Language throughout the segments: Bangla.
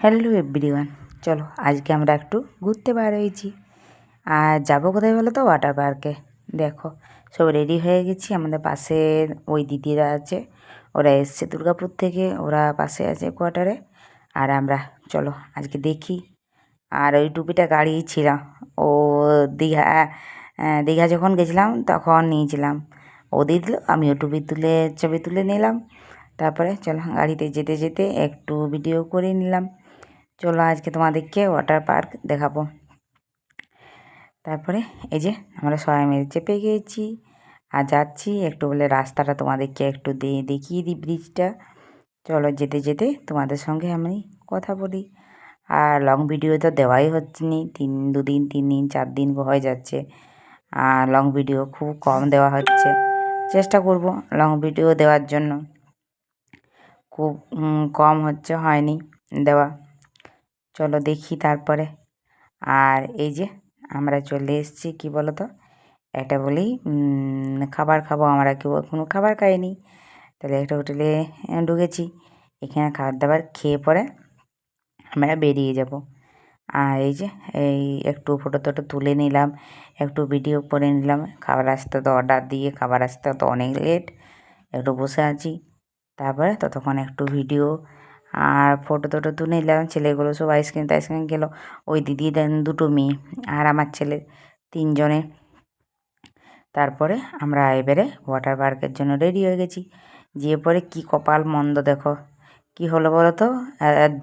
হ্যালো এভরিওয়ান, চলো আজকে আমরা একটু ঘুরতে বার হয়েছি। আর যাবো কোথায় বলো তো? ওয়াটার পার্কে। দেখো সব রেডি হয়ে গেছি। আমাদের পাশের ওই দিদিরা আছে, ওরা এসছে দুর্গাপুর থেকে, ওরা পাশে আছে কোয়ার্টারে। আর আমরা চলো আজকে দেখি। আর ওই টুপিটা গাড়িয়েছিলাম, ও দীঘা দীঘা যখন গেছিলাম তখন নিয়েছিলাম। ও দিয়ে দিল, আমিও ছবি তুলে নিলাম। তারপরে চলো গাড়িতে যেতে যেতে একটু ভিডিও করে নিলাম। চলো আজকে তোমাদেরকে ওয়াটার পার্ক দেখাবো। তারপরে এই যে আমরা সবাই মিলে চেপে গিয়েছি আর যাচ্ছি। একটু বলে রাস্তাটা তোমাদেরকে একটু দেখিয়ে দিই, ব্রিজটা। চলো যেতে যেতে তোমাদের সঙ্গে আমি কথা বলি। আর লং ভিডিও তো দেওয়াই হচ্ছে নি, 2 দিন 3 দিন 4 দিন হয়ে যাচ্ছে। আর লং ভিডিও খুব কম দেওয়া হচ্ছে। চেষ্টা করব লং ভিডিও দেওয়ার জন্য, খুব কম হয়নি দেওয়া। চলো দেখি তারপরে। আর এই যে আমরা চলে এসেছি, কী বলো তো, একটা বলি খাবার খাবো। আমরা কেউ এখনও খাবার খাইনি, তাহলে একটা হোটেলে ঢুকেছি। এখানে খাবার দাবার খেয়ে পরে আমরা বেরিয়ে যাব। আর এই যে একটু ফটো টটো তুলে নিলাম, একটু ভিডিও করে নিলাম। খাবার আসতে তো অর্ডার দিয়ে খাবার আসতে তো অনেক লেট, একটু বসে আছি। তারপরে ততক্ষণ একটু ভিডিও আর ফটো টটো তুলে নিলাম। ছেলেগুলো সব আইসক্রিম টাইসক্রিম খেলো, ওই দিদি দেন 2 মেয়ে আর আমার ছেলে, 3 জনে। তারপরে আমরা এবারে ওয়াটার পার্কের জন্য রেডি হয়ে গেছি। যেয়ে পরে কি কপাল মন্দ দেখো, কি হলো বলো তো।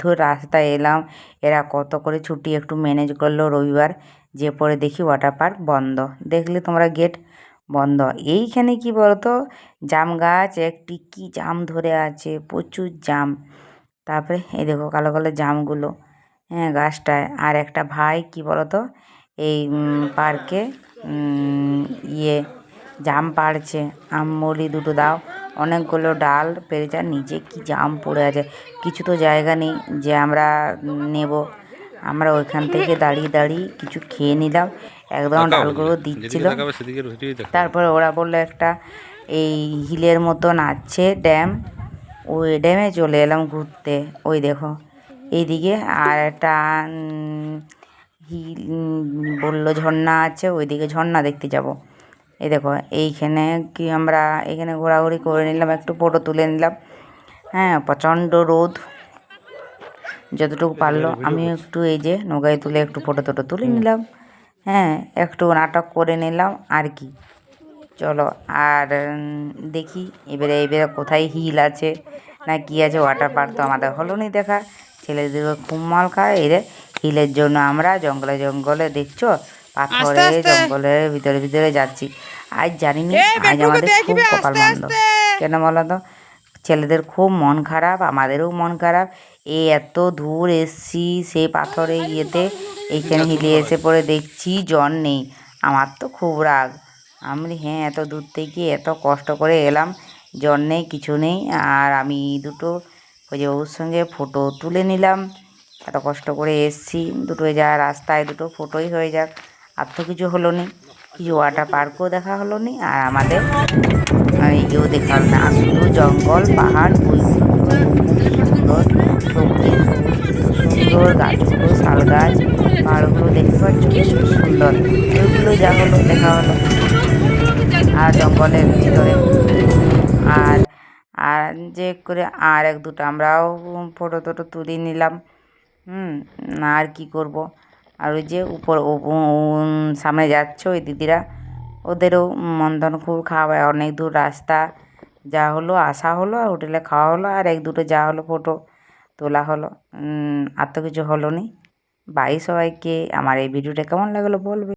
ধর রাস্তায় এলাম, এরা কত করে ছুটি একটু ম্যানেজ করলো রবিবার। যে পরে দেখি ওয়াটার পার্ক বন্ধ। দেখলে তোমরা গেট বন্ধ। এইখানে কি বলতো, জাম গাছ একটি কি জাম ধরে আছে, প্রচুর জাম। তারপরে এই দেখো কালো কালো জামগুলো, হ্যাঁ গাছটায়। আর একটা ভাই কি বলতো এই পার্কে জাম পাড়ছে। বলি 2টো দাও, অনেকগুলো ডাল পেরেছে। আর নিচে কি জাম পড়ে আছে, কিছু তো জায়গা নেই যে আমরা নেব। আমরা ওইখান থেকে দাঁড়িয়ে দাঁড়িয়ে কিছু খেয়ে নিলাম, একদম ডালগুলো দিচ্ছিল। তারপরে ওরা বললো একটা এই হিলের মতন আছে ড্যাম, ওই ড্যামে চলে এলাম ঘুরতে। ওই দেখো এইদিকে আর একটা হিল বললো ঝর্ণা আছে, ওইদিকে ঝর্ণা দেখতে যাব। এই দেখো এইখানে কি আমরা এখানে ঘোরাঘুরি করে নিলাম, একটু ফটো তুলে নিলাম। হ্যাঁ প্রচণ্ড রোদ, যতটুকু পারলো আমি একটু এই যে নৌকায় তুলে একটু ফটো টটো তুলে নিলাম। হ্যাঁ একটু নাটক করে নিলাম আর কি। চলো আর দেখি এবারে কোথায় হিল আছে না কি আছে। ওয়াটার পার্ক তো আমাদের হলো নি দেখা, ছেলেদেরকে খুব মাল খায় এরে হিলের জন্য। আমরা জঙ্গলে জঙ্গলে দেখছো, পাথরে জঙ্গলের ভিতরে ভিতরে যাচ্ছি। আজ জানিনি, আজ আমাদের খুব কপাল মন্দ। কেন বলো তো, ছেলেদের খুব মন খারাপ, আমাদেরও মন খারাপ। এত দূর এসছি সেই পাথরে ইয়েতে, এইখানে হিলে এসে পড়ে দেখছি জন নেই। আমার তো খুব রাগ। আমি হ্যাঁ এত দূর থেকে এত কষ্ট করে এলাম, জন নেই কিছু নেই। আর আমি 2টো ওই যে ওর সঙ্গে ফটো তুলে নিলাম। এত কষ্ট করে এসছি, 2টো যা রাস্তায় 2টো ফটোই হয়ে যাক। আর তো কিছু হলো নি, কিছু ওয়াটার পার্কও দেখা হলো নি, আর আমাদের ইয়েও দেখা হলো না। আর শুধু জঙ্গল পাহাড়, ওইগুলো সুন্দর সবুজে সবুজ সুন্দর গাছগুলো, শাল গাছ, পাহাড়গুলো দেখতে পাচ্ছ কি সুন্দর। ওইগুলো যা হলো দেখা হলো। আর জঙ্গলের ভিতরে আর আর যে করে আর 1-2টো আমরাও ফটো টটো তুলে নিলাম। আর কি করব। আর ওই যে উপর সামনে যাচ্ছে ওই দিদিরা, ওদেরও মন্দন খুব খাওয়া, অনেক দূর রাস্তা। যা হলো আসা হলো, আর হোটেলে খাওয়া হলো, আর 1-2টো যা হলো ফটো তোলা হলো। আর তো কিছু হলো নি। বাই সবাইকে। আমার এই ভিডিওটা কেমন লাগলো বলবে।